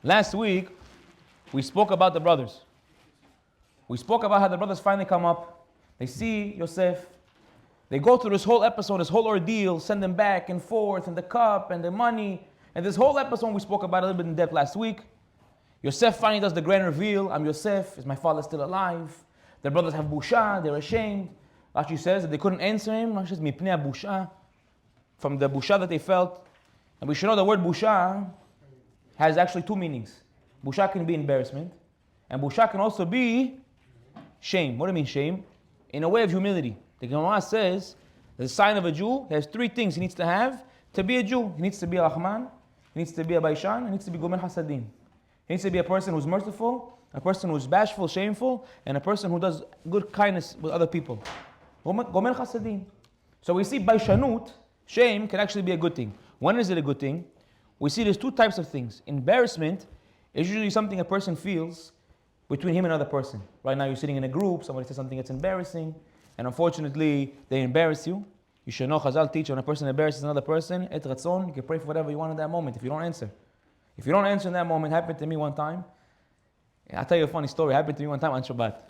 Last week, we spoke about the brothers. We spoke about how the brothers finally come up. They see Yosef. They go through this whole episode, this whole ordeal, send them back and forth, and the cup, and the money. And this whole episode we spoke about a little bit in depth last week. Yosef finally does the grand reveal. I'm Yosef. Is my father still alive? The brothers have busha. They're ashamed. Rashi says that they couldn't answer him. Rashi says, mipnei busha. From the busha that they felt. And we should know the word busha has actually two meanings. Busha can be embarrassment. And busha can also be shame. What do you mean shame? In a way of humility. The Gemara says the sign of a Jew has three things he needs to have to be a Jew. He needs to be a Rahman, he needs to be a Baishan, he needs to be Gomer Hasadim. He needs to be a person who's merciful, a person who's bashful, shameful, and a person who does good kindness with other people. Gomer Hasadim. So we see Baishanut, shame, can actually be a good thing. When is it a good thing? We see there's two types of things. Embarrassment is usually something a person feels between him and another person. Right now you're sitting in a group, somebody says something that's embarrassing, and unfortunately they embarrass you. You should know, Chazal teach, when a person embarrasses another person, et ratzon, you can pray for whatever you want in that moment if you don't answer. If you don't answer in that moment, happened to me one time. I'll tell you a funny story. It happened to me one time on Shabbat.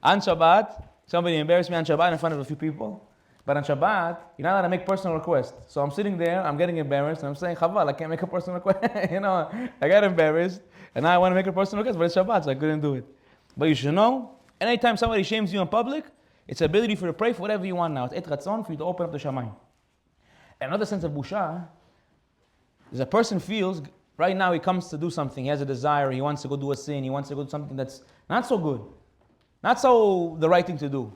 On Shabbat, somebody embarrassed me on Shabbat in front of a few people. But on Shabbat, you're not allowed to make personal requests. So I'm sitting there, I'm getting embarrassed, and I'm saying, Chaval, I can't make a personal request. I got embarrassed, and now I want to make a personal request, but it's Shabbat, so I couldn't do it. But you should know, anytime somebody shames you in public, it's the ability for you to pray for whatever you want now. It's et ratzon for you to open up the shamayim. Another sense of busha is a person feels, right now he comes to do something, he has a desire, he wants to go do a sin, he wants to go do something that's not so good, not so the right thing to do.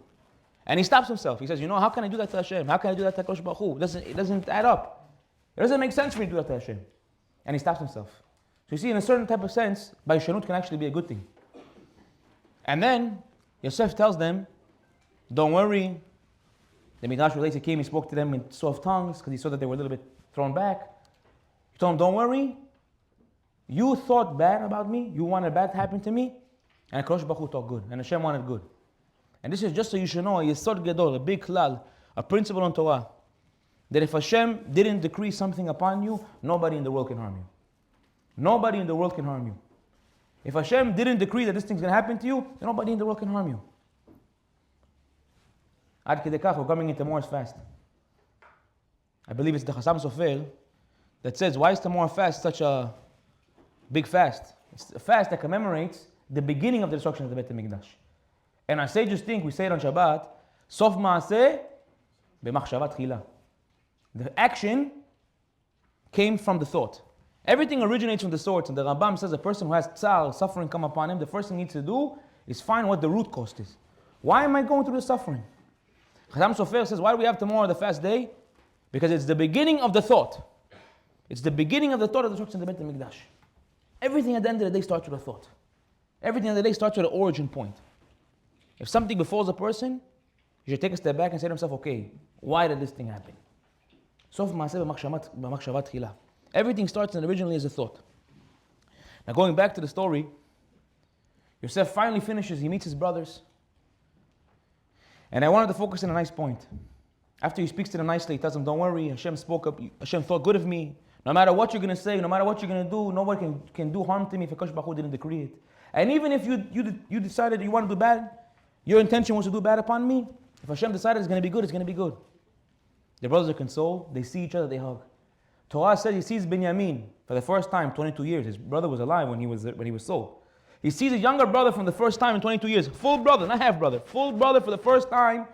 And he stops himself. He says, how can I do that to Hashem? How can I do that to HaKadosh Baruch Hu? It doesn't add up. It doesn't make sense for me to do that to Hashem. And he stops himself. So you see, in a certain type of sense, Baishanut can actually be a good thing. And then, Yosef tells them, don't worry. The Midrash relates, he came, he spoke to them in soft tongues, because he saw that they were a little bit thrown back. He told them, don't worry. You thought bad about me. You wanted bad to happen to me. And HaKadosh Baruch Hu thought good. And Hashem wanted good. And this is just so you should know, a Yesod Gadol, a big klal, a principle in Torah, that if Hashem didn't decree something upon you, nobody in the world can harm you. Nobody in the world can harm you. If Hashem didn't decree that this thing's going to happen to you, then nobody in the world can harm you. Ad Kedei Kach, we're coming into Tammuz fast. I believe it's the Chassam Sofer that says, why is Tammuz fast such a big fast? It's a fast that commemorates the beginning of the destruction of the Beit HaMikdash. And our sages think, we say it on Shabbat, Sof Maaseh b'machshava tchila. The action came from the thought. Everything originates from the thoughts. And the Rambam says a person who has tsar, suffering come upon him, the first thing he needs to do is find what the root cause is. Why am I going through this suffering? Chassam Sofer says, why do we have tomorrow the fast day? Because it's the beginning of the thought. It's the beginning of the thought of the destruction of the Beit HaMikdash. Everything at the end of the day starts with a thought. Everything at the end of the day starts with an origin point. If something befalls a person, you should take a step back and say to himself, okay, why did this thing happen? Sof Maaseh b'machshava tchila. Everything starts and originally as a thought. Now going back to the story, Yosef finally finishes, he meets his brothers. And I wanted to focus on a nice point. After he speaks to them nicely, he tells them, don't worry, Hashem spoke up, Hashem thought good of me. No matter what you're going to say, no matter what you're going to do, nobody can do harm to me if HaKadosh Baruch Hu didn't decree it. And even if you decided you want to do bad, your intention was to do bad upon me, if Hashem decided it's going to be good, it's going to be good. The brothers are consoled, they see each other, they hug. Torah said he sees Binyamin for the first time, 22 years. His brother was alive when he was sold. He sees his younger brother from the first time in 22 years. Full brother, not half brother. Full brother for the first time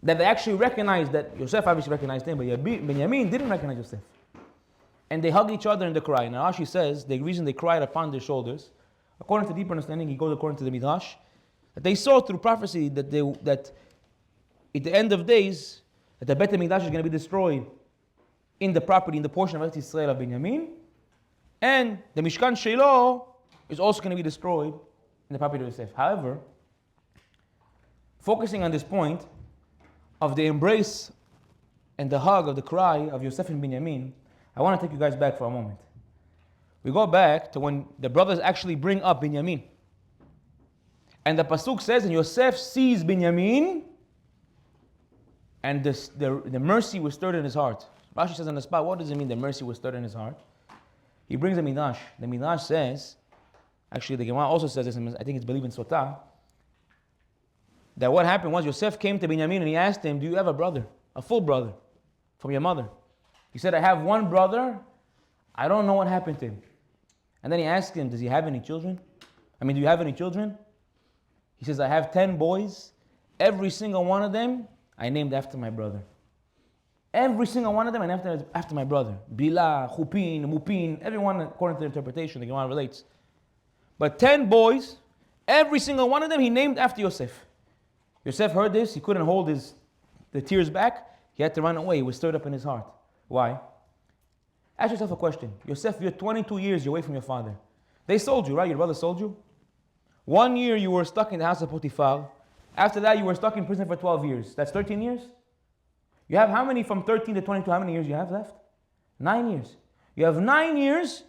that they actually recognized that Yosef obviously recognized him, but Binyamin didn't recognize Yosef. And they hug each other and they cry. Now Rashi says the reason they cried upon their shoulders, according to deeper understanding, he goes according to the Midrash, that they saw through prophecy that at the end of days, that the Beit HaMikdash is going to be destroyed in the property, in the portion of Eretz Yisrael of Binyamin, and the Mishkan Shiloh is also going to be destroyed in the property of Yosef. However, focusing on this point of the embrace and the hug of the cry of Yosef and Binyamin, I want to take you guys back for a moment. We go back to when the brothers actually bring up Binyamin. And the Pasuk says, and Yosef sees Binyamin, and the mercy was stirred in his heart. Rashi says on the spot, what does it mean the mercy was stirred in his heart? He brings the Midrash. The Midrash says Actually, the Gemara also says this, I think it's believed in Sotah, that what happened was Yosef came to Binyamin and he asked him, do you have a brother? A full brother from your mother? He said, I have one brother. I don't know what happened to him. And then he asked him, does he have any children? Do you have any children? He says, I have 10 boys. Every single one of them, I named after my brother. Every single one of them, I named after my brother. Bila, Chupin, Mupin, everyone according to the interpretation, the Gemara relates. But 10 boys, every single one of them, he named after Yosef. Yosef heard this, he couldn't hold the tears back. He had to run away. He was stirred up in his heart. Why? Ask yourself a question. Yosef, you're 22 years away from your father. They sold you, right? Your brother sold you. 1 year you were stuck in the house of Potiphar. After that you were stuck in prison for 12 years. That's 13 years? You have how many from 13 to 22? How many years you have left? 9 years. You have 9 years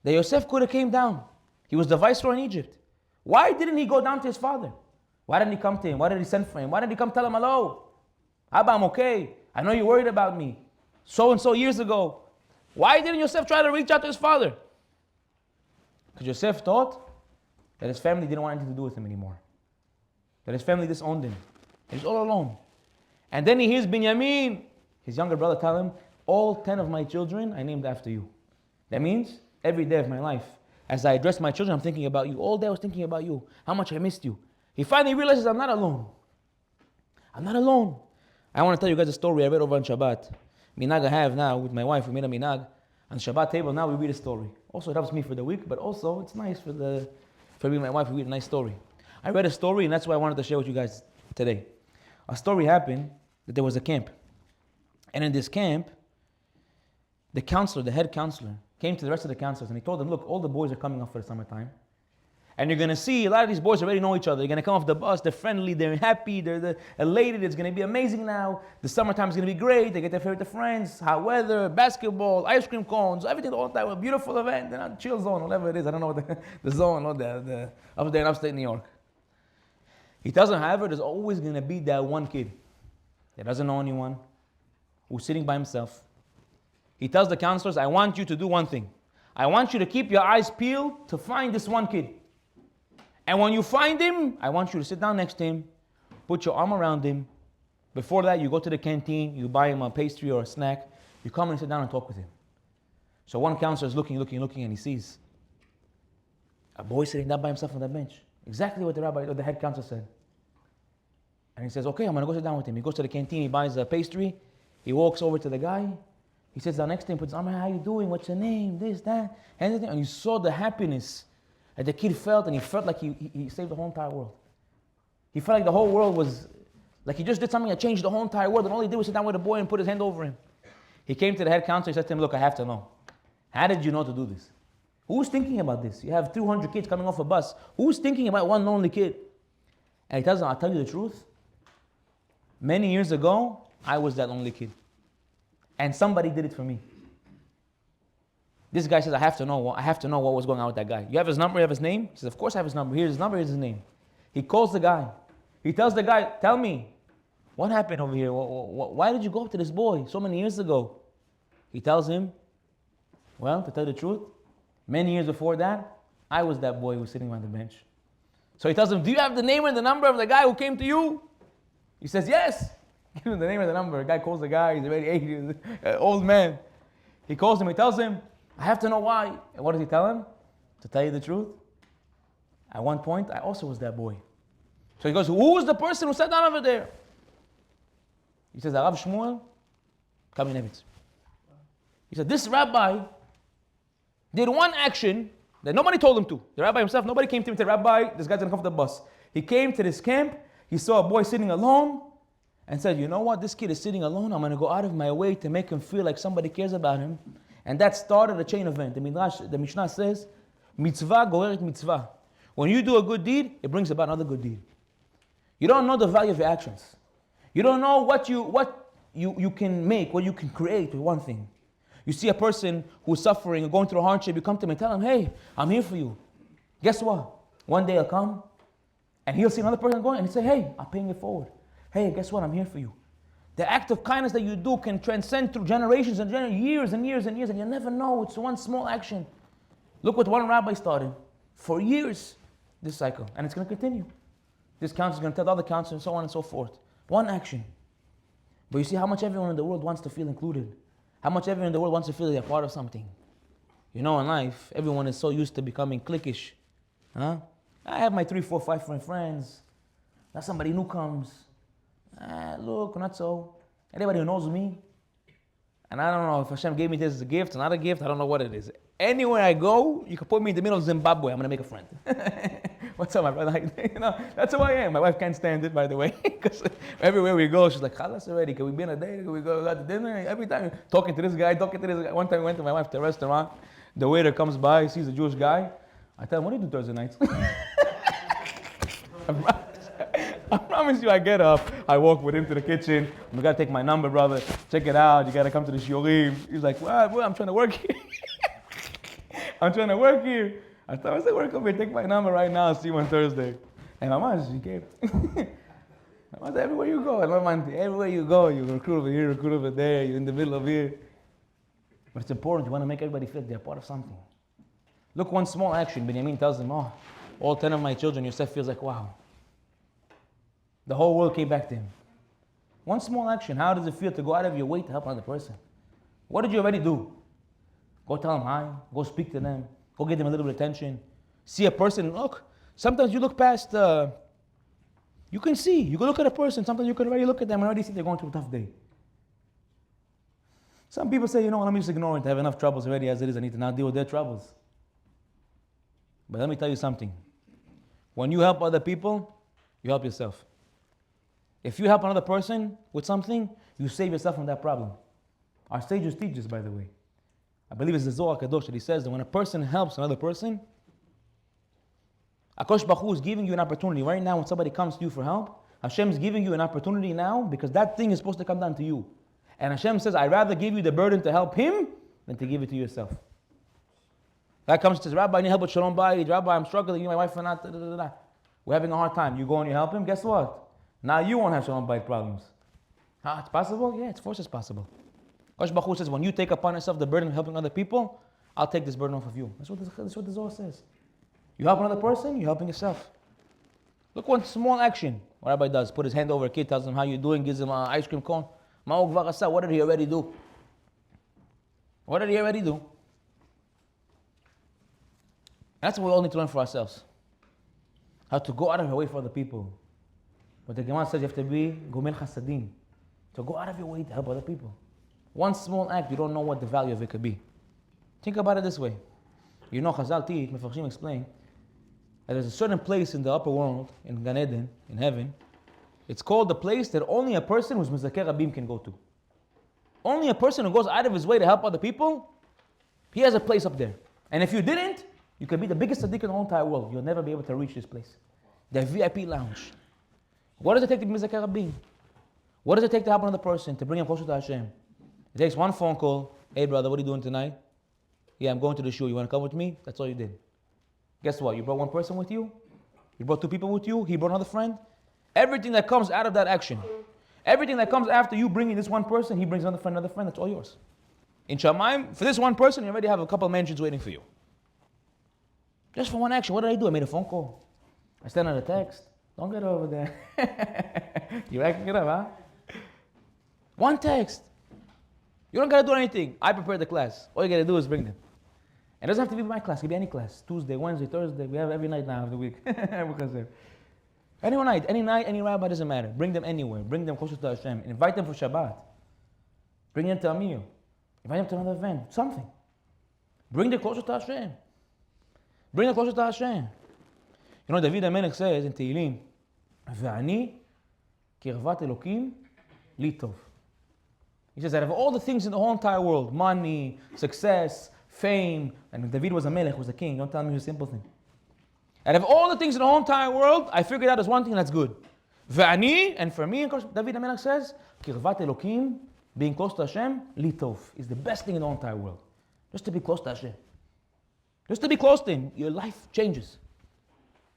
that Yosef could have came down. He was the viceroy in Egypt. Why didn't he go down to his father? Why didn't he come to him? Why did he send for him? Why didn't he come tell him, hello? Abba, I'm okay. I know you're worried about me. So and so years ago. Why didn't Yosef try to reach out to his father? Because Yosef thought that his family didn't want anything to do with him anymore. That his family disowned him. He was all alone. And then he hears Binyamin, his younger brother, tell him, all 10 of my children I named after you. That means every day of my life, as I address my children, I'm thinking about you. All day I was thinking about you. How much I missed you. He finally realizes I'm not alone. I'm not alone. I want to tell you guys a story I read over on Shabbat. Minag I have now with my wife. We made a minag. On Shabbat table now we read a story. Also it helps me for the week, but also it's nice for me and my wife. We read a nice story. I read a story and that's why I wanted to share with you guys today. A story happened that there was a camp. And in this camp, the counselor, the head counselor, came to the rest of the counselors and he told them, look, all the boys are coming up for the summertime. And you're going to see a lot of these boys already know each other. They're going to come off the bus. They're friendly. They're happy. They're elated. It's going to be amazing now. The summertime is going to be great. They get their favorite friends. Hot weather, basketball, ice cream cones, everything all that. A beautiful event. They're not chill zone, whatever it is. I don't know what the zone or the up there in upstate New York. He tells them, however, there's always going to be that one kid that doesn't know anyone, who's sitting by himself. He tells the counselors, I want you to do one thing. I want you to keep your eyes peeled to find this one kid. And when you find him, I want you to sit down next to him, put your arm around him. Before that, you go to the canteen, you buy him a pastry or a snack, you come and sit down and talk with him. So one counselor is looking, and he sees a boy sitting down by himself on the bench. Exactly what the head counselor said. And he says, okay, I'm going to go sit down with him. He goes to the canteen, he buys a pastry, he walks over to the guy, he sits down next to him, puts his arm, how you doing, what's your name, this, that, anything. And you saw the happiness that the kid felt, and he felt like he saved the whole entire world. He felt like the whole world was, like he just did something that changed the whole entire world, and all he did was sit down with the boy and put his hand over him. He came to the head counselor, he said to him, look, I have to know. How did you know to do this? Who's thinking about this? You have 200 kids coming off a bus. Who's thinking about one lonely kid? And he tells him, I'll tell you the truth. Many years ago, I was that lonely kid. And somebody did it for me. This guy says, I have to know what was going on with that guy. You have his number, you have his name? He says, of course I have his number. Here's his number, here's his name. He calls the guy. He tells the guy, tell me, what happened over here? Why did you go up to this boy so many years ago? He tells him, well, to tell the truth, many years before that, I was that boy who was sitting on the bench. So he tells him, do you have the name and the number of the guy who came to you? He says, yes. Give him the name and the number. The guy calls the guy, he's already 80, he's an old man. He calls him, he tells him, I have to know why. And what does he tell him? To tell you the truth, at one point, I also was that boy. So he goes, who was the person who sat down over there? He says, Rav Shmuel Kamenevitz. He said, this rabbi did one action that nobody told him to. The rabbi himself, nobody came to him and said, Rabbi, this guy's going to come off the bus. He came to this camp, he saw a boy sitting alone, and said, you know what, this kid is sitting alone, I'm going to go out of my way to make him feel like somebody cares about him. And that started a chain event. The Mishnah says, mitzvah goreret mitzvah. When you do a good deed, it brings about another good deed. You don't know the value of your actions. You don't know what you can make, what you can create with one thing. You see a person who's suffering and going through a hardship, you come to him and tell him, hey, I'm here for you. Guess what? One day I'll come, and he'll see another person going, and he'll say, hey, I'm paying it forward. Hey, guess what? I'm here for you. The act of kindness that you do can transcend through generations and years and years and years, and you never know. It's one small action. Look what one rabbi started. For years, this cycle. And it's going to continue. This counselor is going to tell the other counselor and so on and so forth. One action. But you see how much everyone in the world wants to feel included. How much everyone in the world wants to feel they're part of something. You know, in life, everyone is so used to becoming cliquish. Huh? I have my 3, 4, 5 friends. Now somebody new comes. Look, not so. Anybody who knows me. And I don't know if Hashem gave me this as a gift or not a gift. I don't know what it is. Anywhere I go, you can put me in the middle of Zimbabwe. I'm going to make a friend. What's up, my brother? You know, that's who I am. My wife can't stand it, by the way. Because everywhere we go, she's like, Khalas already. Can we be on a date? Can we go out to dinner? Every time, talking to this guy. One time I went to my wife to a restaurant. The waiter comes by, sees a Jewish guy. I tell him, what do you do Thursday nights? I promise you, I get up, I walk with him to the kitchen. You gotta take my number, brother. Check it out. You gotta come to the shiurim. He's like, what? I'm trying to work here. I'm trying to work here. I thought, I said, work over here. Take my number right now. I'll see you on Thursday. And Mama, she came. Mama said, everywhere you go. Everywhere you go, you recruit over here, recruit over there. You're in the middle of here. But it's important. You want to make everybody feel they're part of something. Look, one small action. Benjamin tells them, oh, all 10 of my children. Yosef feels like, wow. The whole world came back to him. One small action. How does it feel to go out of your way to help another person? What did you already do? Go tell them hi. Go speak to them. Go give them a little bit of attention. See a person. Look. Sometimes you look past. You can see. You can look at a person. Sometimes you can already look at them and already see they're going through a tough day. Some people say, you know, let me just ignore it. I have enough troubles already as it is. I need to now deal with their troubles. But let me tell you something. When you help other people, you help yourself. If you help another person with something, you save yourself from that problem. Our sages teach this, by the way. I believe it's the Zohar Kadosh that he says that when a person helps another person, Akash Baruch Hu is giving you an opportunity. Right now, when somebody comes to you for help, Hashem is giving you an opportunity now because that thing is supposed to come down to you. And Hashem says, I'd rather give you the burden to help him than to give it to yourself. That comes to says, Rabbi, I need help with Shalom Bayit. Rabbi, I'm struggling. You, my wife, and not. We're having a hard time. You go and you help him. Guess what? Now you won't have Shalom Bayit problems. It's possible? Yeah, of course it's possible. Kosh Baruch Hu says, when you take upon yourself the burden of helping other people, I'll take this burden off of you. That's what the Zohar says. You help another person, you're helping yourself. Look one small action. What Rabbi does, put his hand over a kid, tells him how you doing, gives him an ice cream cone. What did he already do? What did he already do? That's what we all need to learn for ourselves. How to go out of your way for other people. But the Gemara says you have to be gomel chasadim. To go out of your way to help other people. One small act, you don't know what the value of it could be. Think about it this way. You know, Chazal teach, Mefarshim explain, that there's a certain place in the upper world, in Gan Eden, in heaven. It's called the place that only a person who's Mizakeh Rabim can go to. Only a person who goes out of his way to help other people, he has a place up there. And if you didn't, you could be the biggest tzaddik in the whole entire world. You'll never be able to reach this place. The VIP lounge. What does it take to be Mizakeh Rabim? What does it take to help another person, to bring him closer to Hashem? It takes one phone call. Hey brother, what are you doing tonight? Yeah, I'm going to the shul. You want to come with me? That's all you did. Guess what? You brought one person with you. You brought 2 people with you. He brought another friend. Everything that comes out of that action, everything that comes after you bringing this one person, he brings another friend, that's all yours. In Shamayim, for this one person, you already have a couple of mansions waiting for you. Just for one action. What did I do? I made a phone call. I sent out a text. Don't get over there. You're acting it up, huh? One text. You don't got to do anything. I prepared the class. All you got to do is bring them. And it doesn't have to be my class. It can be any class. Tuesday, Wednesday, Thursday. We have every night now of the week. Any night, any rabbi, doesn't matter. Bring them anywhere. Bring them closer to Hashem. Invite them for Shabbat. Bring them to a meal. Invite them to another event. Something. Bring them closer to Hashem. Bring them closer to Hashem. You know, David HaMelech says in Tehillim, Ve'ani kirvat Elokim li tov. He says that of all the things in the whole entire world, money, success, fame, and David was a melech, was a king. Don't tell me it's a simple thing. Out of all the things in the whole entire world, I figured out there's one thing that's good. Ve'ani, and for me, David HaMelech says, kirvat Elokim, being close to Hashem, li tov, is the best thing in the whole entire world. Just to be close to Hashem. Just to be close to Him, your life changes.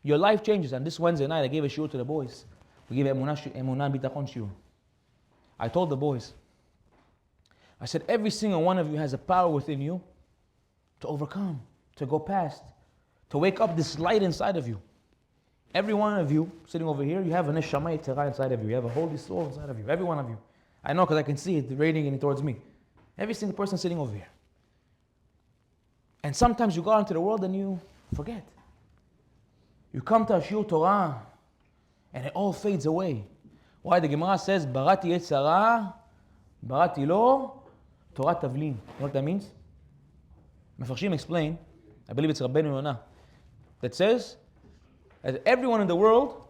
Your life changes. And this Wednesday night, I gave a shiur to the boys. We gave Emunah Bitachon shiur. I told the boys, I said, every single one of you has a power within you to overcome, to go past, to wake up this light inside of you. Every one of you sitting over here, you have a neshama yitzhara inside of you. You have a holy soul inside of you. Every one of you. I know because I can see it radiating towards me. Every single person sitting over here. And sometimes you go out into the world and you forget. You come to a shiur Torah and it all fades away. Why? The Gemara says, Barati yitzhara, Barati lo, Torah tavlin. You know what that means? Mefarshim explain, I believe it's Rabbeinu Yonah, that says that everyone in the world,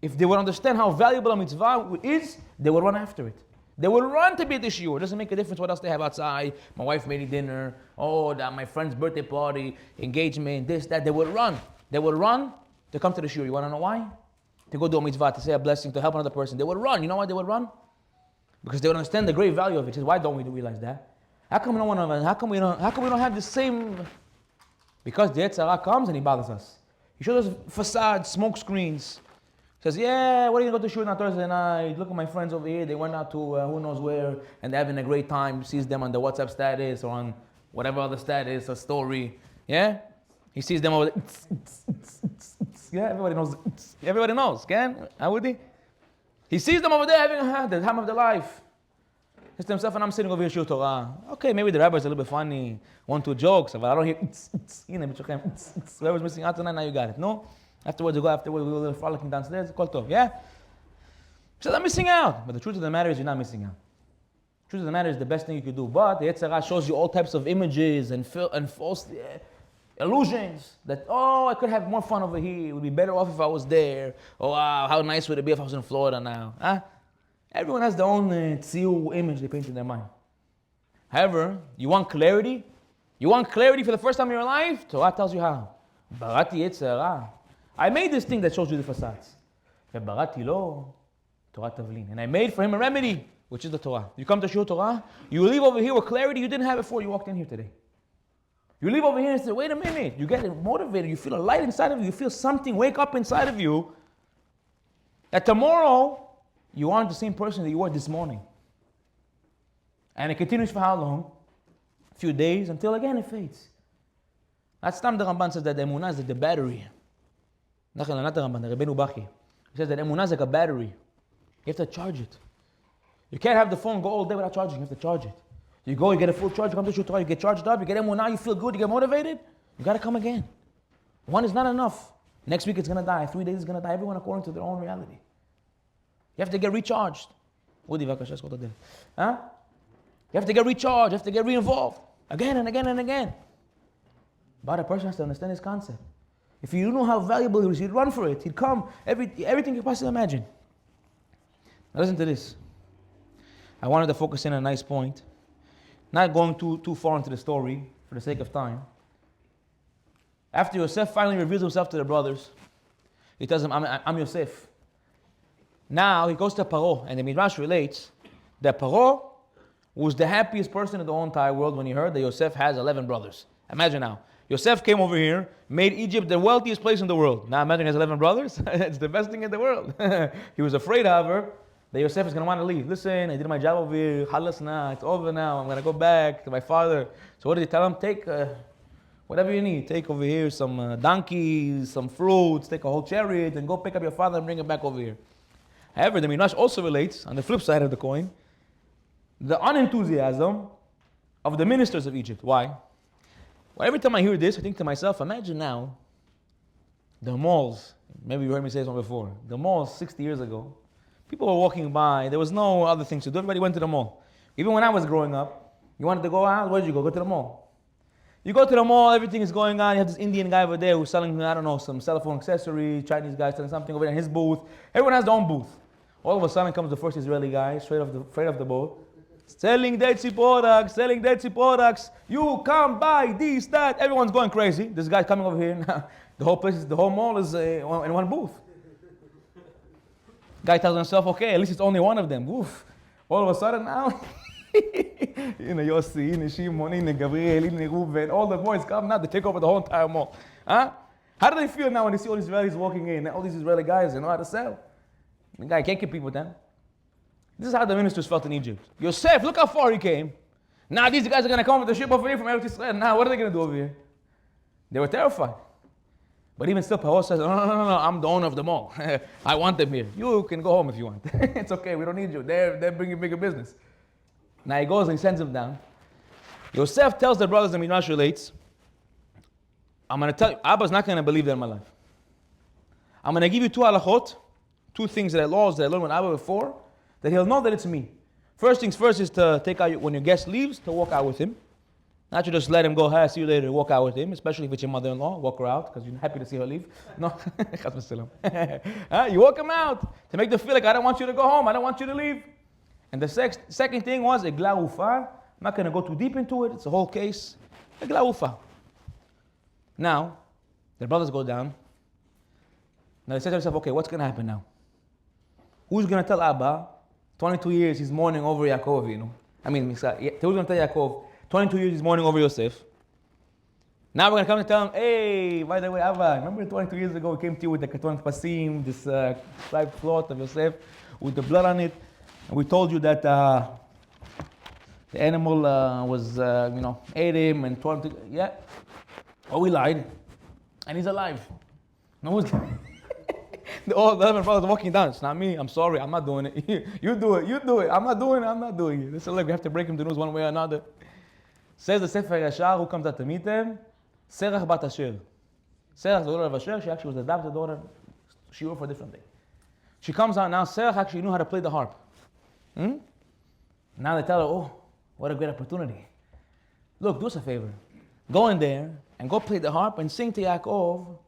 if they would understand how valuable a mitzvah is, they would run after it. They would run to be at the shiur. It doesn't make a difference what else they have outside. My wife made me dinner. Oh, my friend's birthday party, engagement, this, that. They would run. They would run to come to the shiur. You want to know why? To go do a mitzvah, to say a blessing, to help another person. They would run. You know why they would run? Because they would understand the great value of it. Why don't we realize that? How come we don't want to? How come we don't have the same? Because the Yetzer Hara comes and he bothers us. He shows us facades, smoke screens. Says, yeah, what are you going to go to shiur on Thursday night? Look at my friends over here. They went out to who knows where, and they're having a great time. Sees them on the WhatsApp status or on whatever other status, a story. Yeah? He sees them over there. Yeah, everybody knows. Everybody knows, can? How would he? He sees them over there having the time of their life. He says to himself, and I'm sitting over here shiur Torah. Okay, maybe the rabbi's a little bit funny, 1-2 jokes, but I don't hear. Whoever's missing out tonight, now you got it. No? Afterwards, we were frolicking downstairs. Call tov, yeah? He says, I'm missing out. But the truth of the matter is, you're not missing out. The truth of the matter is the best thing you could do. But the Yetzer Hara shows you all types of images and false illusions that, oh, I could have more fun over here. It would be better off if I was there. Oh, wow, how nice would it be if I was in Florida now? Huh? Everyone has their own tziyur image they paint in their mind. However, you want clarity? You want clarity for the first time in your life? Torah tells you how. Barati Yetzer Hara. I made this thing that shows you the facades. Barati lo, Torah tavlin. And I made for him a remedy, which is the Torah. You come to shiur Torah, you leave over here with clarity you didn't have before you walked in here today. You leave over here and say, wait a minute. You get motivated. You feel a light inside of you. You feel something wake up inside of you that tomorrow you aren't the same person that you were this morning. And it continues for how long? A few days until again it fades. That's time the Ramban says that the emunah is like the battery. Not the Ramban, the Rebbeinu Bachi. He says that emunah is like a battery. You have to charge it. You can't have the phone go all day without charging. You have to charge it. You go, you get a full charge, you come to shiur Torah, you get charged up, you get emunah, you feel good, you get motivated. You got to come again. One is not enough. Next week it's going to die. 3 days it's going to die. Everyone according to their own reality. You have to get recharged. Huh? You have to get recharged. You have to get re-involved. Again and again and again. But a person has to understand this concept. If you know how valuable it is, he'd run for it. He'd come. Everything you possibly imagine. Now listen to this. I wanted to focus in on a nice point. Not going too far into the story for the sake of time. After Yosef finally reveals himself to the brothers, he tells them, I'm Yosef. Now he goes to Paro, and the Midrash relates that Paro was the happiest person in the whole entire world when he heard that Yosef has 11 brothers. Imagine now. Yosef came over here, made Egypt the wealthiest place in the world. Now imagine he has 11 brothers. It's the best thing in the world. He was afraid, however, that Yosef is going to want to leave. Listen, I did my job over here. Halas now. It's over now. I'm going to go back to my father. So what did he tell him? Take whatever you need. Take over here some donkeys, some fruits, take a whole chariot, and go pick up your father and bring him back over here. However, the Midrash also relates, on the flip side of the coin, the unenthusiasm of the ministers of Egypt. Why? Well, every time I hear this, I think to myself, imagine now, the malls, maybe you heard me say this one before, the malls 60 years ago, people were walking by, there was no other things to do, everybody went to the mall. Even when I was growing up, you wanted to go out, where did you go? Go to the mall. You go to the mall, everything is going on, you have this Indian guy over there who's selling, I don't know, some cell phone accessories, Chinese guy selling something over there in his booth. Everyone has their own booth. All of a sudden comes the first Israeli guy, straight off the boat, selling dirty products. You come buy this, that. Everyone's going crazy. This guy's coming over here now. The whole mall is in one booth. Guy tells himself, okay, at least it's only one of them. Oof. All of a sudden now, Yossi, Shimon, Gabriel, Reuven, all the boys come now, they take over the whole entire mall. Huh? How do they feel now when they see all these Israelis walking in? All these Israeli guys, they know how to sell. The guy can't compete with them. This is how the ministers felt in Egypt. Yosef, look how far he came. Now these guys are going to come with the ship over here from Eretz Israel. Now what are they going to do over here? They were terrified. But even still, Paro says, no, I'm the owner of them all. I want them here. You can go home if you want. It's okay, we don't need you. They're bringing bigger business. Now he goes and he sends them down. Yosef tells the brothers, and Midrash relates, I'm going to tell you, Abba's not going to believe that in my life. I'm going to give you 2 halachot, 2 things laws that I learned with Abba before, that he'll know that it's me. First things first is to take out, when your guest leaves, to walk out with him. Not to just let him go, hey, see you later, walk out with him, especially if it's your mother-in-law, walk her out, because you're happy to see her leave. No, you walk him out, to make them feel like, I don't want you to go home, I don't want you to leave. And the second thing was, Egla Ufa. I'm not going to go too deep into it, it's a whole case. Egla Ufa. Now, the brothers go down. Now they say to themselves, okay, what's going to happen now? Who's going to tell Abba, 22 years he's mourning over Yaakov, who's going to tell Yaakov, 22 years he's mourning over Yosef. Now we're going to come and tell him, hey, by the way, Abba, remember 22 years ago we came to you with the Katon Pasim, this striped cloth of Yosef with the blood on it, and we told you that the animal ate him and tore him to, yeah. Oh, we lied. And he's alive. No one's all the 11 brothers walking down. It's not me. I'm sorry. I'm not doing it. You do it. You do it. I'm not doing it. This is like we have to break him the news one way or another. Says the Sefer Yashar, who comes out to meet them? Serach bat Asher. Serach, the daughter of Asher, she actually was the adopted daughter. She wrote for a different thing. She comes out now. Serach actually knew how to play the harp. Now they tell her, oh, what a great opportunity. Look, do us a favor. Go in there and go play the harp and sing to Yaakov,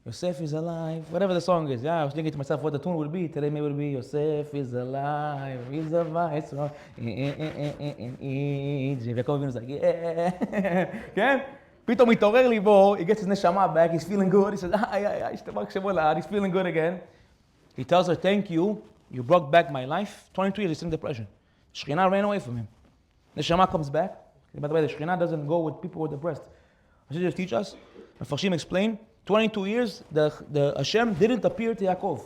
Yosef is alive, whatever the song is. Yeah, I was thinking to myself what the tune would be. Today maybe it would be Yosef is alive, he's a viceroy in Egypt. Yaakov was like, yeah. כן? פתאום מתעורר ליבו, he gets his neshama back, he's feeling good. He says, he's feeling good again. He tells her, thank you, you brought back my life. 22 years he's in depression. Shekhinah ran away from him. Neshama comes back. By the way, the Shekhinah doesn't go with people with depressed. Messengers teach us, and Farshim explain, 22 years, the Hashem didn't appear to Yaakov.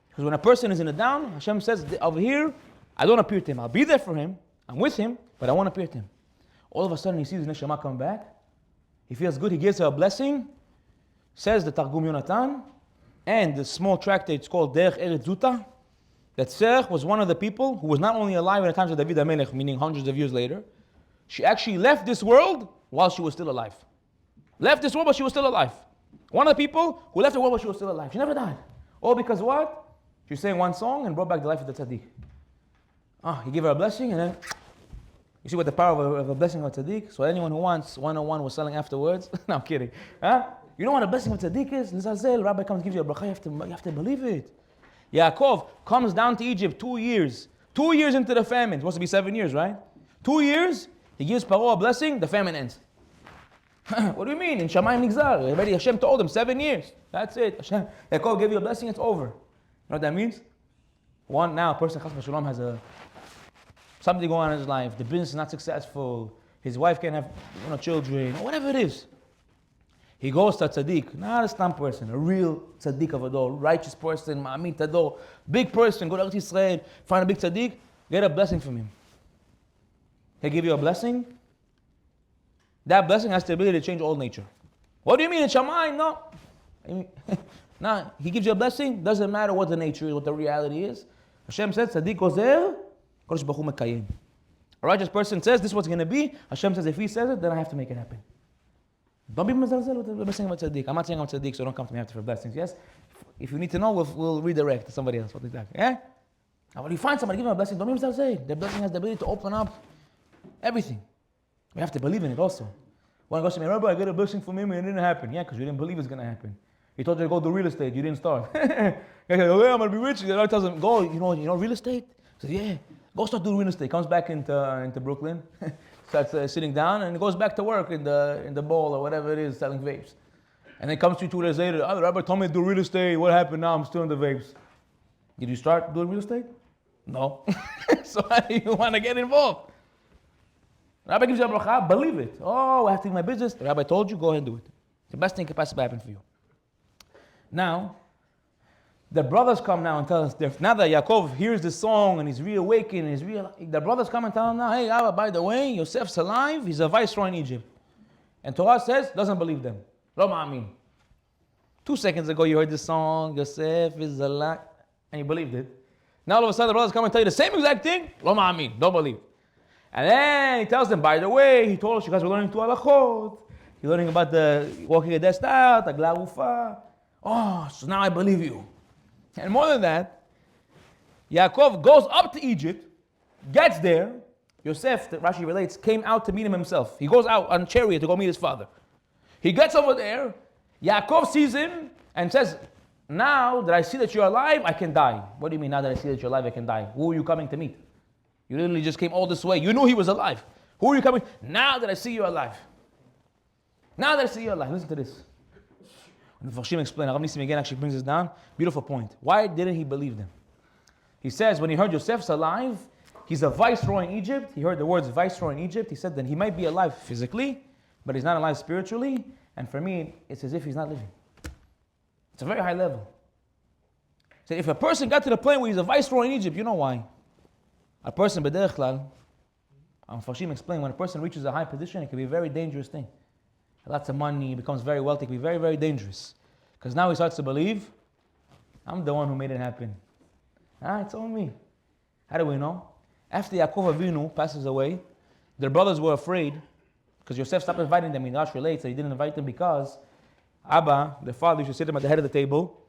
Because when a person is in a down, Hashem says, over here, I don't appear to him. I'll be there for him, I'm with him, but I won't appear to him. All of a sudden, he sees his neshama come back. He feels good, he gives her a blessing. Says the Targum Yonatan, and the small tractate, it's called Derech Eretz Zuta, that Serach was one of the people who was not only alive in the times of David HaMelech, meaning hundreds of years later, she actually left this world while she was still alive. Left this world, but she was still alive. One of the people who left the world, but she was still alive. She never died. All because what? She sang one song and brought back the life of the tzaddik. He gave her a blessing, and then you see what the power of a blessing of a tzaddik. So anyone who wants 101 was selling afterwards. No, I'm kidding. You know what a blessing of a tzaddik is? Lizazel, Rabbi comes gives you a bracha. You have to believe it. Yaakov comes down to Egypt 2 years. 2 years into the famine. It's supposed to be 7 years, right? 2 years. He gives Paro a blessing. The famine ends. What do you mean? In Shamayim Nigzar. Already Hashem told him 7 years. That's it. Hashem, Yaakov gave you a blessing. It's over. You know what that means? Now a person Chas v'Shalom has something going on in his life. The business is not successful. His wife can't have children. Whatever it is. He goes to a tzaddik, not a stam person, a real tzaddik of a door, righteous person, ma'amit ador, big person, go to Eretz Yisrael, find a big tzaddik, get a blessing from him. He'll give you a blessing. That blessing has the ability to change all nature. What do you mean in Shamayim? No. No, he gives you a blessing, doesn't matter what the nature is, what the reality is. Hashem says, tzaddik gozer, Kodesh Baruch Hu mekayem. A righteous person says, this is what's going to be. Hashem says, if he says it, then I have to make it happen. Don't be mezalzel with the blessing of a tzaddik. I'm not saying I'm a tzaddik, so don't come to me after for blessings. Yes? If you need to know, we'll redirect to somebody else. What exactly? Yeah? Now, when you find somebody, give him a blessing. Don't be mezalzel. The blessing has the ability to open up everything. We have to believe in it also. One goes to me, Rabbi, I got a blessing from him and it didn't happen. Yeah, because you didn't believe it's going to happen. He told you to go do real estate. You didn't start. You said, oh, yeah, I'm going to be rich. The Lord tells him, go, you know real estate? He says, yeah, go start doing real estate. Comes back into Brooklyn. Starts sitting down and goes back to work in the bowl or whatever it is, selling vapes. And then comes to you 2 days later, the Rabbi told me to do real estate. What happened now? I'm still in the vapes. Did you start doing real estate? No. So how do you want to get involved? The Rabbi gives you a bracha, believe it. Oh, I have to do my business. The Rabbi told you, go ahead and do it. It's the best thing could possibly happen for you. Now, the brothers come now and tell us, now that Yaakov hears the song and he's reawakened, the brothers come and tell him now, hey, Abba, by the way, Yosef's alive, he's a viceroy in Egypt. And Torah says, doesn't believe them. Lo ma'amin. 2 seconds ago you heard the song, Yosef is alive, and you believed it. Now all of a sudden the brothers come and tell you the same exact thing. Lo ma'amin, don't believe. And then he tells them, by the way, he told us you guys were learning 2 halachot. You're learning about the walking a desk out, agla ufa. Oh, so now I believe you. And more than that, Yaakov goes up to Egypt, gets there. Yosef, that Rashi relates, came out to meet him himself. He goes out on a chariot to go meet his father. He gets over there. Yaakov sees him and says, now that I see that you're alive, I can die. What do you mean, now that I see that you're alive, I can die? Who are you coming to meet? You literally just came all this way. You knew he was alive. Who are you coming? Now that I see you alive. Now that I see you alive. Listen to this. And the Farshim explain, Rav Nissim again actually brings this down. Beautiful point. Why didn't he believe them? He says, when he heard Yosef's alive, he's a viceroy in Egypt. He heard the words viceroy in Egypt. He said that he might be alive physically, but he's not alive spiritually. And for me, it's as if he's not living. It's a very high level. So if a person got to the point where he's a viceroy in Egypt, you know why? A person, b'derech klal, Farshim explain, when a person reaches a high position, it can be a very dangerous thing. Lots of money, he becomes very wealthy, it can be very, very dangerous. Because now he starts to believe, I'm the one who made it happen. It's all me. How do we know? After Yaakov Avinu passes away, their brothers were afraid, because Yosef stopped inviting them. Rashi relates that he didn't invite them because Abba, the father, used to sit him at the head of the table.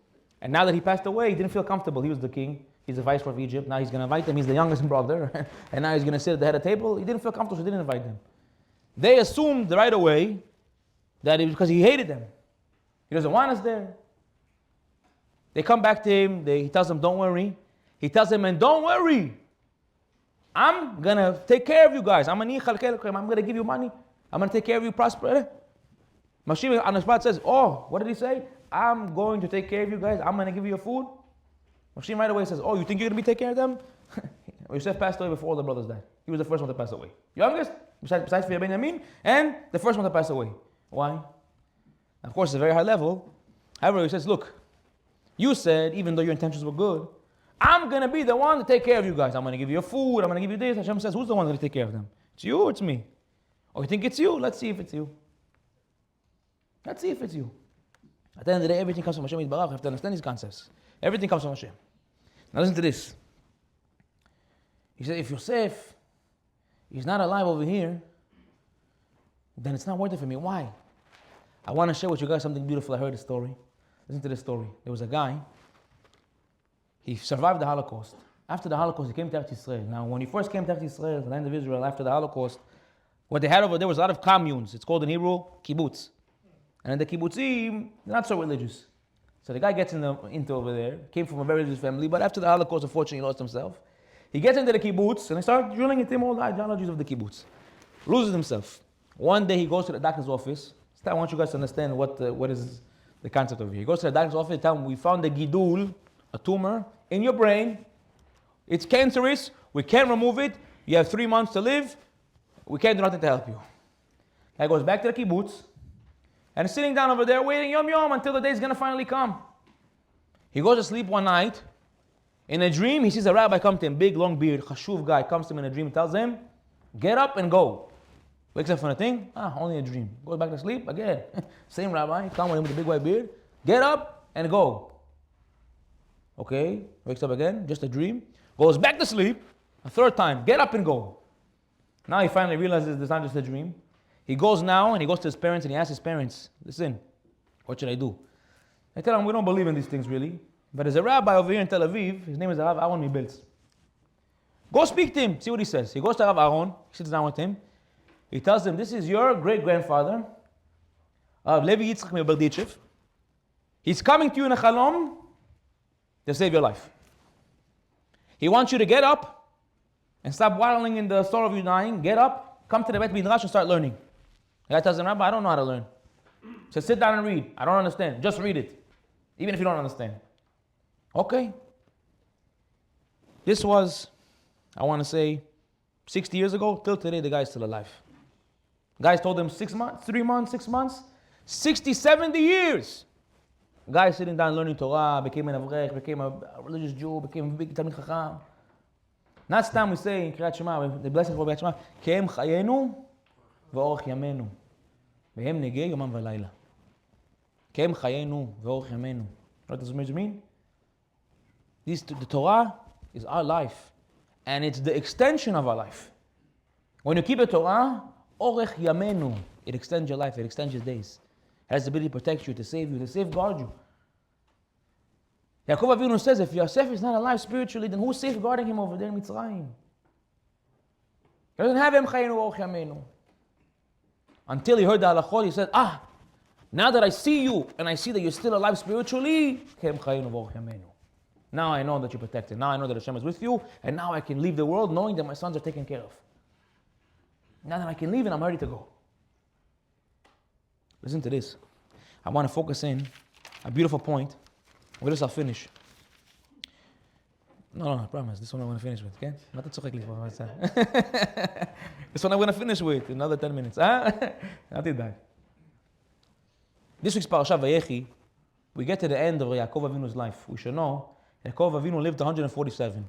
And now that he passed away, he didn't feel comfortable. He was the king. He's the viceroy of Egypt. Now he's going to invite them. He's the youngest brother. And now he's going to sit at the head of the table. He didn't feel comfortable, so he didn't invite them. They assumed right away that it was because he hated them. He doesn't want us there. They come back to him. He tells them, don't worry. He tells them, and don't worry. I'm going to take care of you guys. I'm going to give you money. I'm going to take care of you, prosper. Mashiach on the spot says, oh, what did he say? I'm going to take care of you guys. I'm going to give you your food. Mashiach right away says, oh, you think you're going to be taking care of them? Yosef passed away before all the brothers died. He was the first one to pass away. Youngest, besides for Benjamin, and the first one to pass away. Why? Of course, it's a very high level. However, he says, look, you said, even though your intentions were good, I'm going to be the one to take care of you guys. I'm going to give you your food. I'm going to give you this. Hashem says, who's the one going to take care of them? It's you or it's me? Or you think it's you? Let's see if it's you. Let's see if it's you. At the end of the day, everything comes from Hashem Yitbarach. You have to understand these concepts. Everything comes from Hashem. Now listen to this. He said, if Yosef is not alive over here, then it's not worth it for me. Why? I want to share with you guys something beautiful. I heard a story. Listen to this story. There was a guy. He survived the Holocaust. After the Holocaust, he came to Eretz Yisrael. Now, when he first came to Eretz Yisrael, the land of Israel, after the Holocaust, what they had over there was a lot of communes. It's called in Hebrew, kibbutz. And in the kibbutzim, they're not so religious. So the guy gets into over there, came from a very religious family, but after the Holocaust, unfortunately, he lost himself. He gets into the kibbutz, and they start drilling into him all the ideologies of the kibbutz. Loses himself. One day he goes to the doctor's office. I want you guys to understand what is the concept of here. He goes to the doctor's office and tells him, we found a gidul, a tumor, in your brain. It's cancerous. We can't remove it. You have 3 months to live. We can't do nothing to help you. Guy goes back to the kibbutz and is sitting down over there waiting yom yom until the day is going to finally come. He goes to sleep one night. In a dream, he sees a rabbi come to him, big, long beard, chashuv guy, comes to him in a dream and tells him, get up and go. Wakes up from the thing, only a dream. Goes back to sleep, again. Same rabbi, come with him with the big white beard. Get up and go. Okay, wakes up again, just a dream. Goes back to sleep, a third time, get up and go. Now he finally realizes it's not just a dream. He goes now and he goes to his parents and he asks his parents, listen, what should I do? They tell him, we don't believe in these things really. But there's a rabbi over here in Tel Aviv, his name is Rav Aaron Mibelz. Go speak to him, see what he says. He goes to Rav Aaron, he sits down with him. He tells him, this is your great-grandfather, Levi Yitzchak Meberdichev. He's coming to you in a chalom to save your life. He wants you to get up and stop waddling in the store of you dying. Get up, come to the Bet Midrash and start learning. The guy tells him, Rabbi, I don't know how to learn. He says, sit down and read. I don't understand. Just read it, even if you don't understand. Okay. This was, I want to say, 60 years ago. Till today, the guy is still alive. Guys told him 6 months, 3 months, 6 months, 60, 70 years. Guy sitting down learning Torah, became an avrech, became a religious Jew, became a big Talmid Chacham. Not time we say in Kriyat Shema, the blessing of Kriyat Shema, Ke'em chayenu v'orach yamenu, v'hem negei yomam v'layla. Kem chayenu ve'orch yamenu. What does it mean? The Torah is our life. And it's the extension of our life. When you keep the Torah, orech yamenu, it extends your life, it extends your days. It has the ability to protect you, to save you, to safeguard you. Yaakov Avinu says, if Yosef is not alive spiritually, then who's safeguarding him over there in Mitzrayim? He doesn't have Em Chayenu Orch Yameinu. Until he heard the halachot, he said, now that I see you, and I see that you're still alive spiritually, Em Chayenu Orch Yameinu. Now I know that you're protected. Now I know that Hashem is with you, and now I can leave the world knowing that my sons are taken care of. Now that I can leave and I'm ready to go. Listen to this. I want to focus in a beautiful point. With this I'll finish. No, I promise. This one I'm going to finish with, okay? Not to tzachek li. This one I'm going to finish with in another 10 minutes. Not that. This week's Parashat Vayechi, we get to the end of Yaakov Avinu's life. We should know Yaakov Avinu lived 147.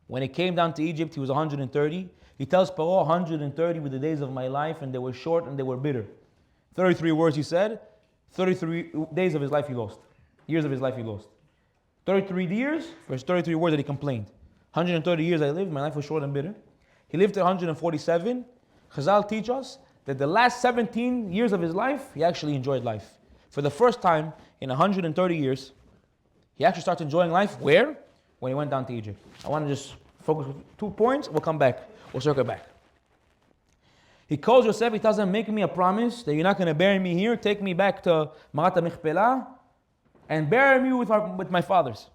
When he came down to Egypt, he was 130. He tells Paro, 130 were the days of my life, and they were short and they were bitter. 33 words he said, 33 days of his life he lost. Years of his life he lost. 33 years for his 33 words that he complained. 130 years I lived, my life was short and bitter. He lived to 147. Chazal teach us that the last 17 years of his life, he actually enjoyed life. For the first time in 130 years, he actually starts enjoying life. Where? When he went down to Egypt. I want to just focus on 2 points. We'll come back. We'll circle back. He calls Yosef, he tells him, make me a promise that you're not going to bury me here. Take me back to Marat HaMichpelah and bury me with my fathers.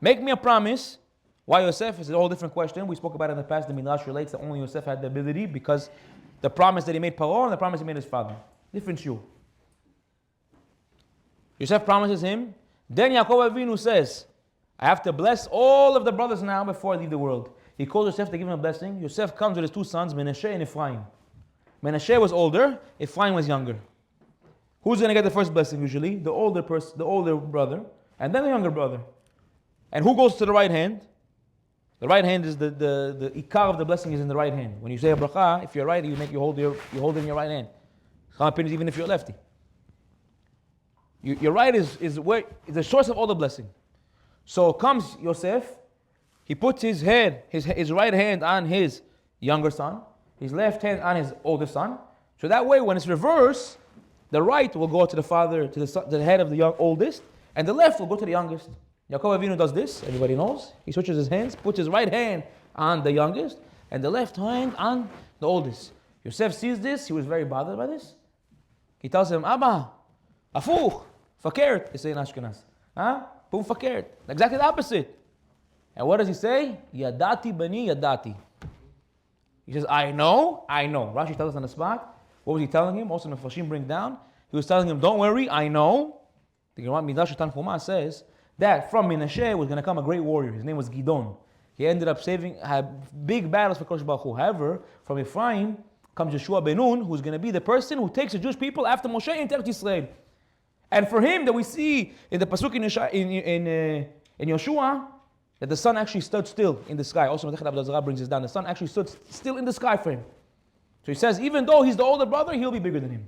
Make me a promise. Why Yosef is a whole different question. We spoke about it in the past. The Midrash relates that only Yosef had the ability because the promise that he made Paro and the promise he made his father. Different shiur. Yosef promises him. Then Yaakov Avinu says, I have to bless all of the brothers now before I leave the world. He calls Yosef to give him a blessing. Yosef comes with his 2 sons, Menashe and Ephraim. Menashe was older, Ephraim was younger. Who's going to get the first blessing usually? The older brother, and then the younger brother. And who goes to the right hand? The right hand is the ikar of the blessing is in the right hand. When you say a bracha, if you're right, you hold it in your right hand. Even if you're lefty. Your right is the source of all the blessing. So comes Yosef, he puts his right hand on his younger son, his left hand on his older son. So that way, when it's reversed, the right will go to the father, to the head of the oldest, and the left will go to the youngest. Yaakov Avinu does this, everybody knows. He switches his hands, puts his right hand on the youngest, and the left hand on the oldest. Yosef sees this, he was very bothered by this. He tells him, Abba, afuch, fakert, they say in Ashkenaz. Pum fakert, exactly the opposite. And what does he say? Yadati bani yadati. He says, I know. Rashi tells us on the spot. What was he telling him? Also, the Mefashim bring down. He was telling him, don't worry, I know. The Gemara Midrash Tanchuma says that from Menashe was going to come a great warrior. His name was Gidon. He ended up had big battles for Kodesh Baruch Hu. However, from Ephraim comes Yeshua ben Nun, who's going to be the person who takes the Jewish people after Moshe into Eretz Yisrael. And for him, that we see in the pasuk in Yeshua, that the sun actually stood still in the sky. Also, Masechet Avodah Zarah brings this down. The sun actually stood still in the sky for him. So he says, even though he's the older brother, he'll be bigger than him.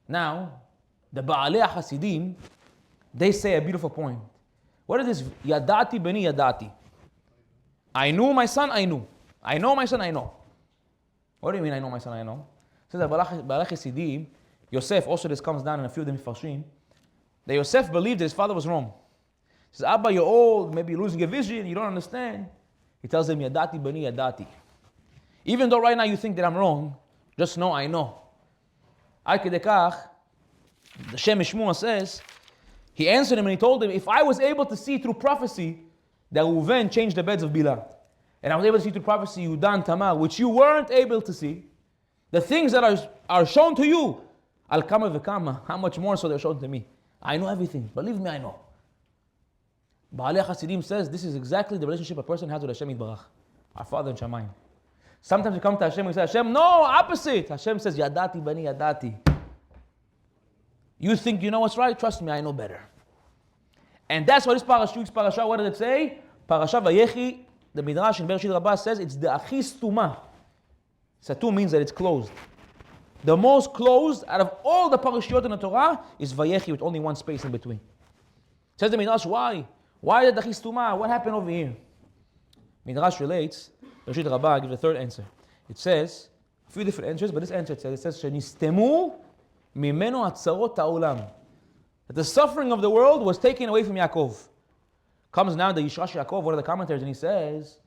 Now, the Baalei HaChasidim, they say a beautiful point. What is this? Yadati bani yadati. I knew my son, I knew. I know my son, I know. What do you mean, I know my son, I know? Says the Baalei HaChasidim, Yosef, also this comes down in a few of the Mifashim, that Yosef believed that his father was wrong. He says, Abba, you're old, maybe you're losing your vision, you don't understand. He tells him, Yadati bani yadati. Even though right now you think that I'm wrong, just know I know. Ad kedei kach, the Shem Mishmua says, he answered him and he told him, if I was able to see through prophecy that Reuven changed the beds of Bilhah, and I was able to see through prophecy Yudan Tamar, which you weren't able to see, the things that are shown to you, Al Kama V'Kama, how much more so they're shown to me. I know everything. Believe me, I know. Baalei HaChasidim says this is exactly the relationship a person has with Hashem Yitbarach, our Father in Shamayim. Sometimes you come to Hashem and say, Hashem, no, opposite. Hashem says, Yadati bani yadati. You think you know what's right? Trust me, I know better. And that's why this parasha, what did it say? Parashat Vayechi, the Midrash in Bereshit Rabbah says it's the achis tuma. Satum means that it's closed. The most closed out of all the parashiyot in the Torah is Vayechi with only one space in between. Says the Midrash, why? Why the Chistuma? What happened over here? Midrash relates, Rashid Rabbah gives the third answer. It says, a few different answers, but this answer it says, Shenistemu mimenu atzarot ha'olam. That the suffering of the world was taken away from Yaakov. Comes now the Yisrash Yaakov, one of the commentators, and he says,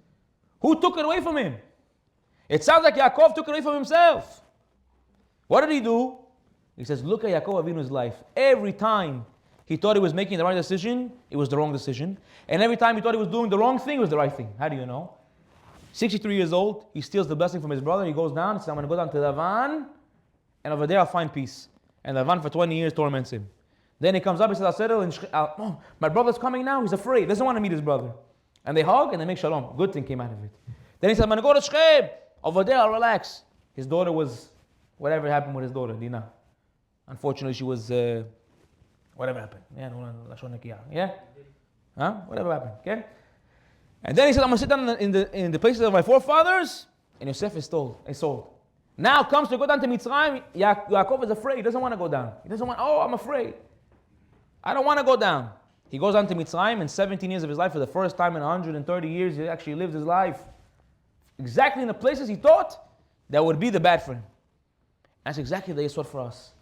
who took it away from him? It sounds like Yaakov took it away from himself. What did he do? He says, look at Yaakov Avinu's life. Every time he thought he was making the right decision, it was the wrong decision. And every time he thought he was doing the wrong thing, it was the right thing. How do you know? 63 years old, he steals the blessing from his brother. He goes down, he says, I'm going to go down to Lavan, and over there I'll find peace. And Lavan for 20 years torments him. Then he comes up, he says, I'll settle in my brother's coming now, he's afraid, doesn't want to meet his brother. And they hug and they make shalom. Good thing came out of it. Then he says, I'm going to go to Shechem. Over there I'll relax. His daughter was, whatever happened with his daughter, Dina. Unfortunately, she was, whatever happened. Yeah? Huh? Whatever happened, okay? And then he said, I'm going to sit down in the places of my forefathers, and Yosef is sold. Now comes to go down to Mitzrayim, Yaakov is afraid, he doesn't want to go down. He doesn't want, I'm afraid. I don't want to go down. He goes down to Mitzrayim, and 17 years of his life, for the first time in 130 years, he actually lives his life exactly in the places he thought that would be the bad for him. That's exactly the Yesod for us.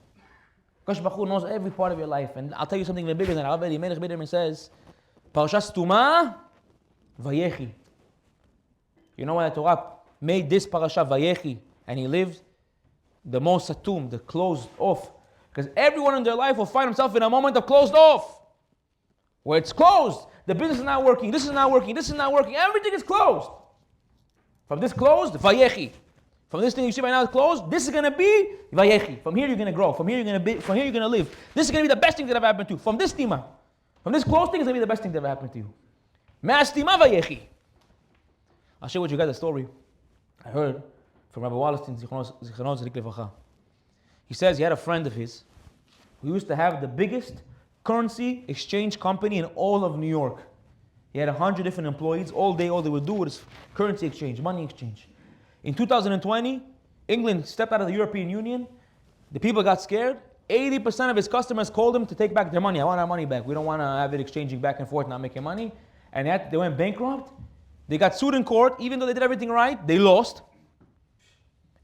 Kosh Baruch Hu knows every part of your life. And I'll tell you something even bigger than Rav Eli Melech Biderman says, Parashat Stuma, Vayechi. You know why the Torah made this parasha Vayechi, and he lived the most satum, the closed off. Because everyone in their life will find himself in a moment of closed off. Where it's closed. The business is not working, this is not working, this is not working. Everything is closed. From this closed, Vayechi. From this thing you see right now is closed, this is going to be Vayechi. From here you're going to grow. From here you're going to live. This is going to be the best thing that ever happened to you. From this tima. From this closed thing is going to be the best thing that ever happened to you. Me'as tima Vayechi. I'll share with you guys a story I heard from Rabbi Wallerstein, Zichrono Tzedek Levacha. He says he had a friend of his who used to have the biggest currency exchange company in all of New York. He had 100 different employees. All day, all they would do was currency exchange, money exchange. In 2020, England stepped out of the European Union. The people got scared. 80% of his customers called him to take back their money. I want our money back. We don't want to have it exchanging back and forth, not making money. And they went bankrupt. They got sued in court. Even though they did everything right, they lost.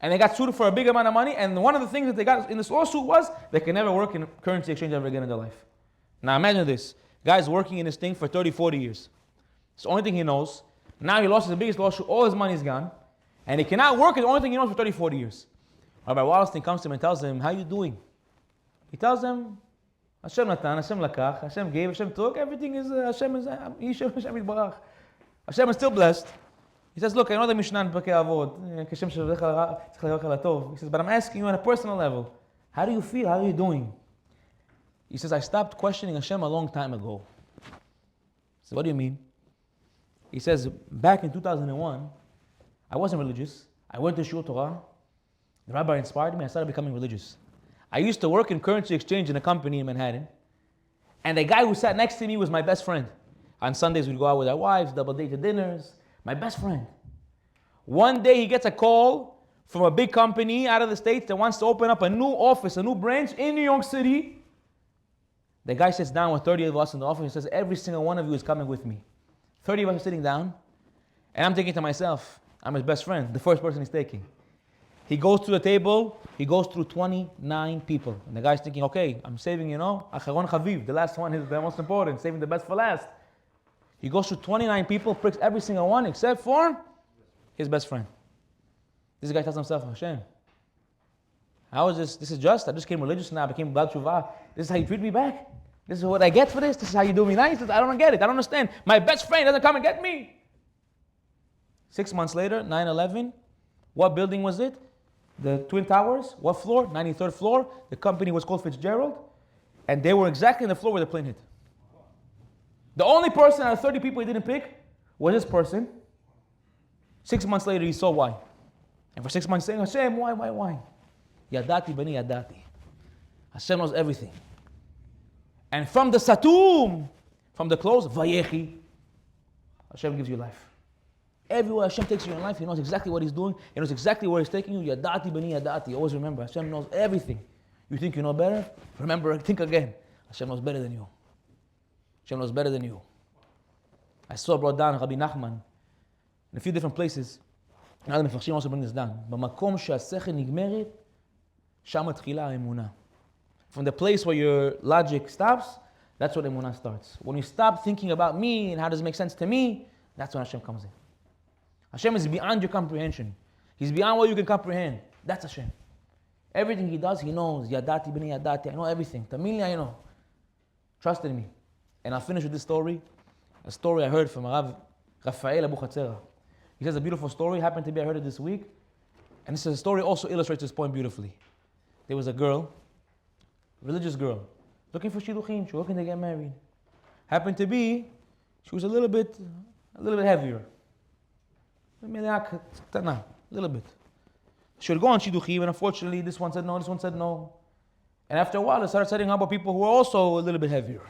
And they got sued for a big amount of money. And one of the things that they got in this lawsuit was they can never work in currency exchange ever again in their life. Now imagine this. Guy's working in this thing for 30, 40 years. It's the only thing he knows. Now he lost his biggest lawsuit. All his money is gone. And he cannot work. It's the only thing he knows for 30, 40 years. Rabbi Wallerstein comes to him and tells him, how are you doing? He tells him, Hashem natan, Hashem lakach, Hashem gave, Hashem took. Everything is, Hashem is Yitbarach. Hashem is still blessed. He says, look, I know the Mishnah in Pirkei Avot. He says, but I'm asking you on a personal level. How do you feel? How are you doing? He says, I stopped questioning Hashem a long time ago. I said, what do you mean? He says, back in 2001, I wasn't religious. I went to Shul Torah. The rabbi inspired me. I started becoming religious. I used to work in currency exchange in a company in Manhattan. And the guy who sat next to me was my best friend. On Sundays, we'd go out with our wives, double date to dinners. My best friend. One day, he gets a call from a big company out of the States that wants to open up a new office, a new branch in New York City. The guy sits down with 30 of us in the office and says, every single one of you is coming with me. 30 of us are sitting down. And I'm thinking to myself, I'm his best friend, the first person he's taking. He goes to the table, he goes through 29 people. And the guy's thinking, okay, I'm saving, Acharon Chaviv, the last one is the most important, saving the best for last. He goes through 29 people, picks every single one except for his best friend. This guy tells himself, Hashem, how is this? This is just, I just came religious now, I became Bal Tshuva. This is how you treat me back? This is what I get for this? This is how you do me nice? I don't get it, I don't understand. My best friend doesn't come and get me. 6 months later, 9/11, what building was it? The Twin Towers. What floor? 93rd floor. The company was called Fitzgerald. And they were exactly in the floor where the plane hit. The only person out of 30 people he didn't pick was this person. 6 months later, he saw why. And for 6 months saying, Hashem, why? Yadati bani yadati. Hashem knows everything. And from the satum, from the close, Vayechi, Hashem gives you life. Everywhere Hashem takes you in life, He knows exactly what He's doing. He knows exactly where He's taking you. Yadati b'ni yadati. Always remember, Hashem knows everything. You think you know better? Remember, think again. Hashem knows better than you. Hashem knows better than you. I saw brought down Rabbi Nachman in a few different places. Now the Mefarshim also bring this down. במקום שהשכל נגמרת, שם מתחילה האמונה. From the place where your logic stops, that's when emunah starts. When you stop thinking about me and how does it make sense to me, that's when Hashem comes in. Hashem is beyond your comprehension. He's beyond what you can comprehend. That's Hashem. Everything He does, He knows. Yadati b'ni yadati. I know everything. Tamili, I know. Trust in me. And I'll finish with this story. A story I heard from Rav Rafael Abu Chatzera. He says a beautiful story. Happened to be, I heard it this week. And this story also illustrates this point beautifully. There was a girl, religious girl, looking for shidduchim. She was looking to get married. Happened to be, she was a little bit heavier. A little bit. She would go on shidduchim, and unfortunately, this one said no, this one said no. And after a while, they started setting up with people who were also a little bit heavier.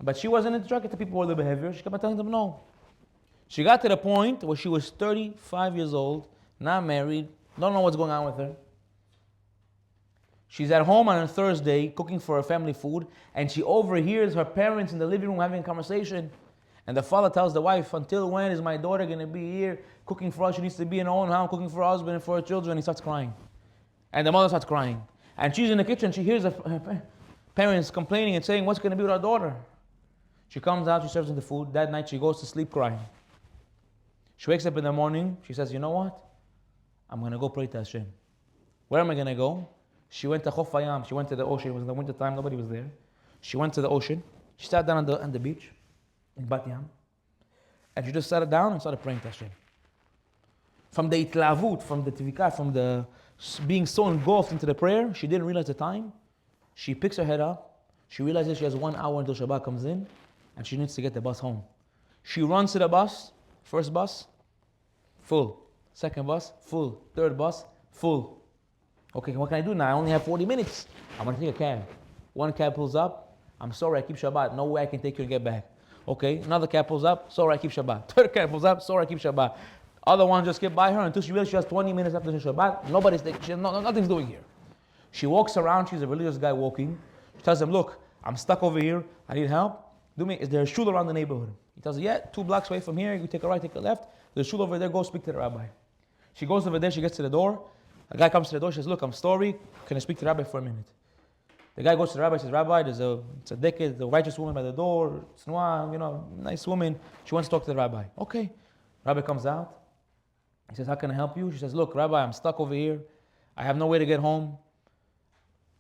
But she wasn't attracted to people who were a little bit heavier. She kept on telling them no. She got to the point where she was 35 years old, not married, don't know what's going on with her. She's at home on a Thursday cooking for her family food, and she overhears her parents in the living room having a conversation. And the father tells the wife, until when is my daughter going to be here cooking for us? She needs to be in her own house cooking for her husband and for her children. He starts crying. And the mother starts crying. And she's in the kitchen. She hears her parents complaining and saying, what's going to be with our daughter? She comes out, she serves them the food. That night she goes to sleep crying. She wakes up in the morning. She says, you know what? I'm going to go pray to Hashem. Where am I going to go? She went to Chof Hayam. She went to the ocean. It was in the winter time. Nobody was there. She went to the ocean. She sat down on the beach in Bat Yam. And she just sat down and started praying to Hashem. From the itlavut, from the tivikah, from the being so engulfed into the prayer, she didn't realize the time. She picks her head up. She realizes she has 1 hour until Shabbat comes in. And she needs to get the bus home. She runs to the bus. First bus, full. Second bus, full. Third bus, full. Okay, what can I do now? I only have 40 minutes. I'm going to take a cab. One cab pulls up. I'm sorry, I keep Shabbat. No way I can take you and get back. Okay, another cab pulls up. Sorry, I keep Shabbat. Third cab pulls up. Sorry, I keep Shabbat. Other one just get by her until she realizes she has 20 minutes after Shabbat. Nothing's doing here. She walks around. She's a religious guy walking. She tells him, look, I'm stuck over here. I need help. Is there a shul around the neighborhood? He tells her, yeah, 2 blocks away from here. You take a right, take a left. There's a shul over there. Go speak to the rabbi. She goes over there. She gets to the door. A guy comes to the door. She says, look, I'm sorry. Can I speak to the rabbi for a minute? The guy goes to the rabbi. Says, Rabbi, it's a decade, the righteous woman by the door. Snua, nice woman. She wants to talk to the rabbi. Okay. Rabbi comes out. He says, how can I help you? She says, look, Rabbi, I'm stuck over here. I have no way to get home.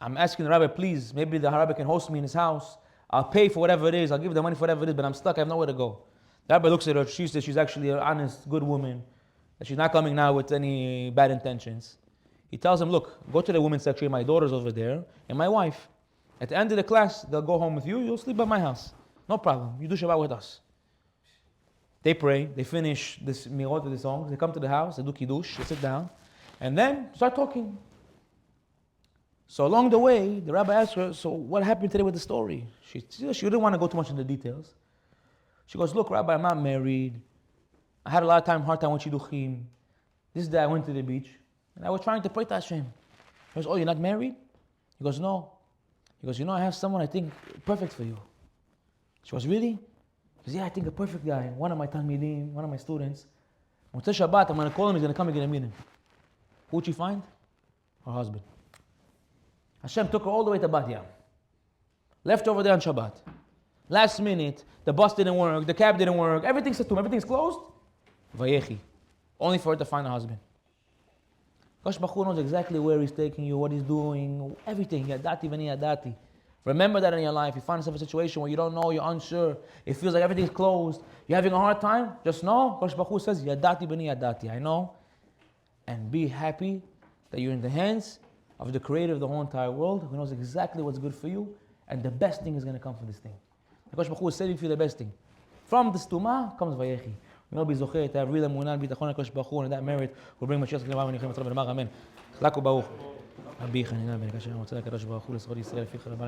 I'm asking the rabbi, please, maybe the rabbi can host me in his house. I'll pay for whatever it is. I'll give the money for whatever it is, but I'm stuck. I have nowhere to go. The rabbi looks at her. She says she's actually an honest, good woman. That she's not coming now with any bad intentions. He tells him, look, go to the women's section. My daughter's over there and my wife. At the end of the class, they'll go home with you. You'll sleep at my house. No problem. You do Shabbat with us. They pray. They finish this mirot of the songs. They come to the house. They do kiddush. They sit down. And then start talking. So along the way, the rabbi asked her, so what happened today with the story? She didn't want to go too much into the details. She goes, look, Rabbi, I'm not married. I had a lot of hard time with shidduchim. This day I went to the beach, and I was trying to pray to Hashem. He goes, oh, you're not married? He goes, no. He goes, I have someone I think perfect for you. She goes, really? He goes, yeah, I think a perfect guy. One of my talmidim, one of my students. Motzei Shabbat, I'm going to call him, he's going to come, you're going to meet him. Who'd she find? Her husband. Hashem took her all the way to Bat Yam. Left over there on Shabbat. Last minute, the bus didn't work, the cab didn't work, everything's satum, everything's closed. Vayechi. Only for her to find a husband. Kosh Baruch Hu knows exactly where he's taking you, what he's doing, everything. Yadati v'ni yadati. Remember that in your life. You find yourself in a situation where you don't know, you're unsure, it feels like everything's closed, you're having a hard time, just know, Kosh Baruch Hu says, Yadati v'ni yadati. I know. And be happy that you're in the hands of the creator of the whole entire world, who knows exactly what's good for you, and the best thing is going to come from this thing. Kosh Baruch Hu is saving for you the best thing. From the stuma comes Vayechi. We will be zocher to have real emunah and bitachon HaKadosh Baruch Hu, and that merit will bring Mashiach Tzidkenu v'nichem etzrav v'nemar amen. Chazak u'baruch. Rabbi Chanina ben Kasher, Motzei HaKadosh Baruch Hu, l'Yisrael, לפי חרב